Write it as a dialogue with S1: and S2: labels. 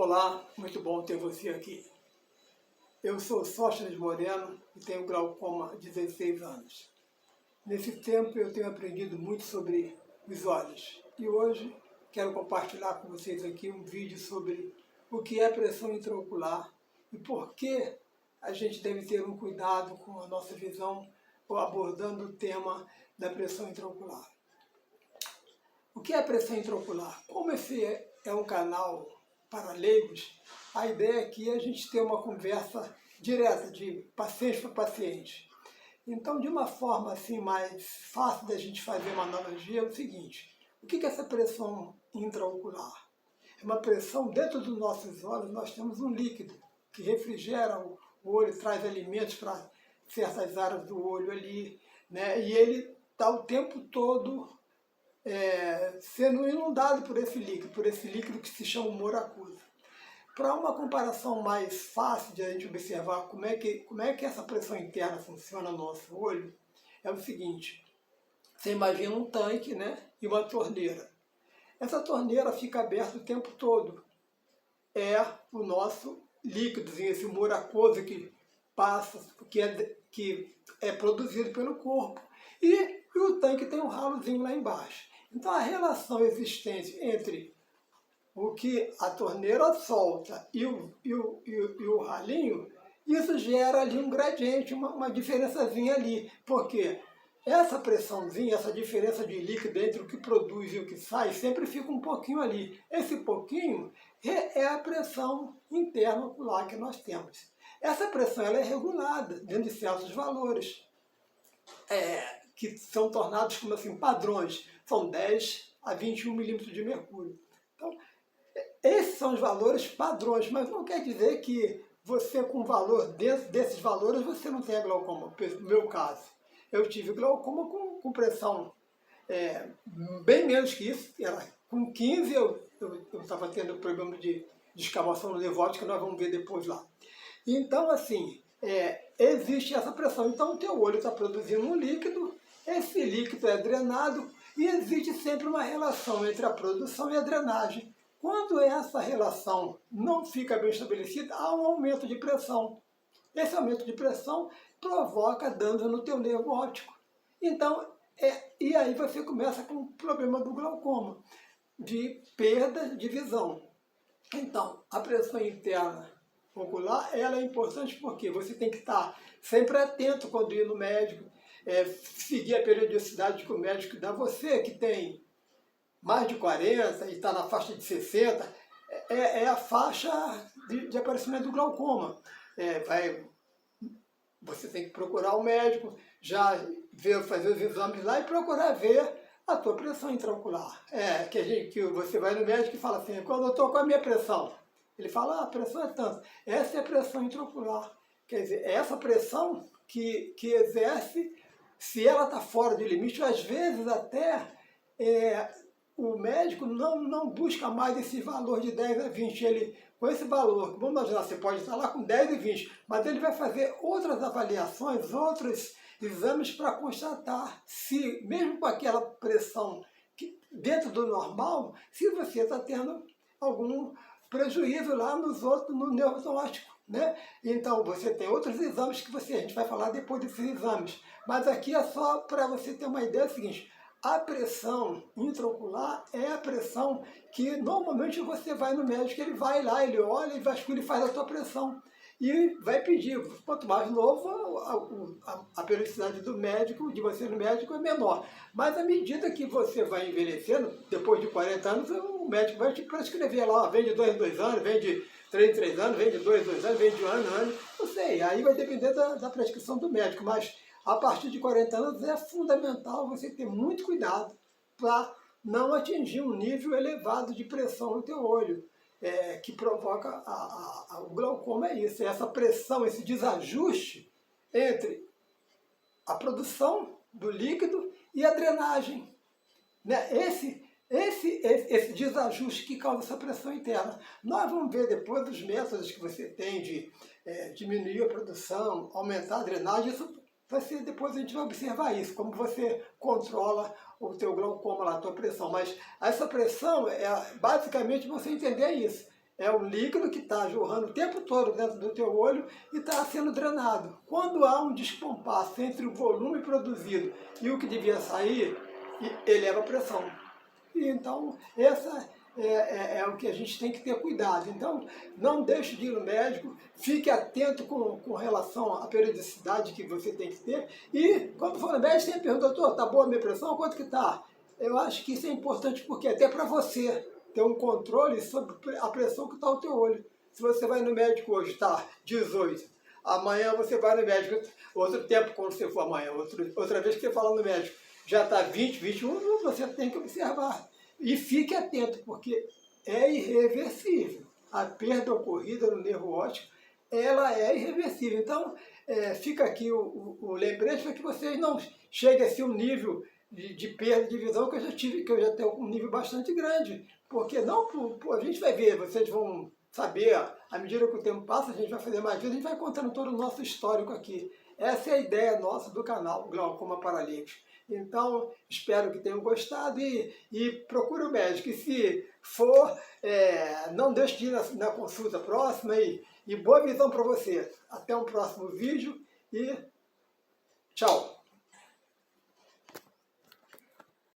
S1: Olá, muito bom ter você aqui. Eu sou Sóstenes Moreno e tenho glaucoma há 16 anos. Nesse tempo eu tenho aprendido muito sobre os olhos e hoje quero compartilhar com vocês aqui um vídeo sobre o que é pressão intraocular e por que a gente deve ter um cuidado com a nossa visão abordando o tema da pressão intraocular. O que é pressão intraocular? Como esse é um canal para leigos, a ideia aqui é a gente ter uma conversa direta de paciente para paciente. Então, de uma forma assim mais fácil da gente fazer uma analogia, é o seguinte: o que é essa pressão intraocular? É uma pressão dentro dos nossos olhos. Nós temos um líquido que refrigera o olho, traz alimentos para certas áreas do olho ali, né? E ele está o tempo todo sendo inundado por esse líquido que se chama humor aquoso. Para uma comparação mais fácil de a gente observar como é que essa pressão interna funciona no nosso olho, é o seguinte: você imagina um tanque, né, e uma torneira. Essa torneira fica aberta o tempo todo. É o nosso líquidozinho, esse humor aquoso que passa, que é produzido pelo corpo. E o tanque tem um ralozinho lá embaixo. Então, a relação existente entre o que a torneira solta e o ralinho, isso gera ali um gradiente, uma diferençazinha ali. Porque essa pressãozinha, essa diferença de líquido entre o que produz e o que sai, sempre fica um pouquinho ali. Esse pouquinho é a pressão interna ocular que nós temos. Essa pressão ela é regulada dentro de certos valores, que são tornados como assim, padrões. São 10 a 21 milímetros de mercúrio. Então, esses são os valores padrões, mas não quer dizer que você, com valor dentro desses valores, você não tenha glaucoma. No meu caso, eu tive glaucoma com pressão bem menos que isso. Com 15 eu estava tendo problema de escavação no levote, que nós vamos ver depois lá. Então, assim, existe essa pressão. Então, o teu olho está produzindo um líquido, esse líquido é drenado e existe sempre uma relação entre a produção e a drenagem. Quando essa relação não fica bem estabelecida, há um aumento de pressão. Esse aumento de pressão provoca danos no teu nervo óptico. Então, e aí você começa com o problema do glaucoma, de perda de visão. Então, a pressão interna ocular, ela é importante porque você tem que estar sempre atento quando ir no médico, seguir a periodicidade que o médico dá. Você que tem mais de 40 e está na faixa de 60, é a faixa de aparecimento do glaucoma. Você tem que procurar o médico, já fazer os exames lá e procurar ver a tua pressão intraocular. Que você vai no médico e fala assim: quando eu estou com a minha pressão, ele fala, a pressão é tanto. Essa é a pressão intraocular. Quer dizer, é essa pressão que exerce, se ela está fora de limite, às vezes até o médico não busca mais esse valor de 10 a 20. Ele, com esse valor, vamos imaginar, você pode estar lá com 10 e 20, mas ele vai fazer outras avaliações, outros exames para constatar se, mesmo com aquela pressão dentro do normal, se você está tendo algum prejuízo lá no nervo óptico, né? Então, você tem outros exames que a gente vai falar depois desses exames. Mas aqui é só para você ter uma ideia. É o seguinte: a pressão intraocular é a pressão que normalmente você vai no médico, ele vai lá, ele olha, ele vasculha e faz a tua pressão. E vai pedir, quanto mais novo, a periodicidade do médico, de você no médico, é menor. Mas à medida que você vai envelhecendo, depois de 40 anos, o médico vai te prescrever lá, vem de 2 em 2 anos, vem de 3 em 3 anos, vem de 2 em 2 anos, vem de ano em ano, não sei, aí vai depender da prescrição do médico, mas a partir de 40 anos é fundamental você ter muito cuidado para não atingir um nível elevado de pressão no teu olho. Que provoca o glaucoma. É isso, é essa pressão, esse desajuste entre a produção do líquido e a drenagem, né? Esse desajuste que causa essa pressão interna. Nós vamos ver depois os métodos que você tem de diminuir a produção, aumentar a drenagem. Isso vai ser, depois a gente vai observar isso, como você controla o teu glaucoma, a tua pressão. Mas essa pressão, basicamente você entender isso. É um líquido que está jorrando o tempo todo dentro do teu olho e está sendo drenado. Quando há um descompasso entre o volume produzido e o que devia sair, eleva a pressão. E então, essa é o que a gente tem que ter cuidado. Então, não deixe de ir no médico, fique atento com relação à periodicidade que você tem que ter. E, quando for no médico, sempre pergunta, doutor, tá boa a minha pressão? Quanto que tá? Eu acho que isso é importante porque até para você ter um controle sobre a pressão que está no teu olho. Se você vai no médico hoje, está 18, amanhã você vai no médico, outro tempo quando você for amanhã, outra vez que você fala no médico, já está 20, 21, você tem que observar. E fique atento, porque é irreversível. A perda ocorrida no nervo óptico, ela é irreversível. Então, fica aqui o lembrete para que vocês não cheguem a ser um nível de perda de visão que eu já tive, que eu já tenho um nível bastante grande. Porque não, a gente vai ver, vocês vão saber, à medida que o tempo passa, a gente vai fazer mais vídeos, a gente vai contando todo o nosso histórico aqui. Essa é a ideia nossa do canal Glaucoma Paralítico. Então, espero que tenham gostado e procure o médico. E se for, não deixe de ir na consulta próxima e boa visão para você. Até um próximo vídeo e tchau!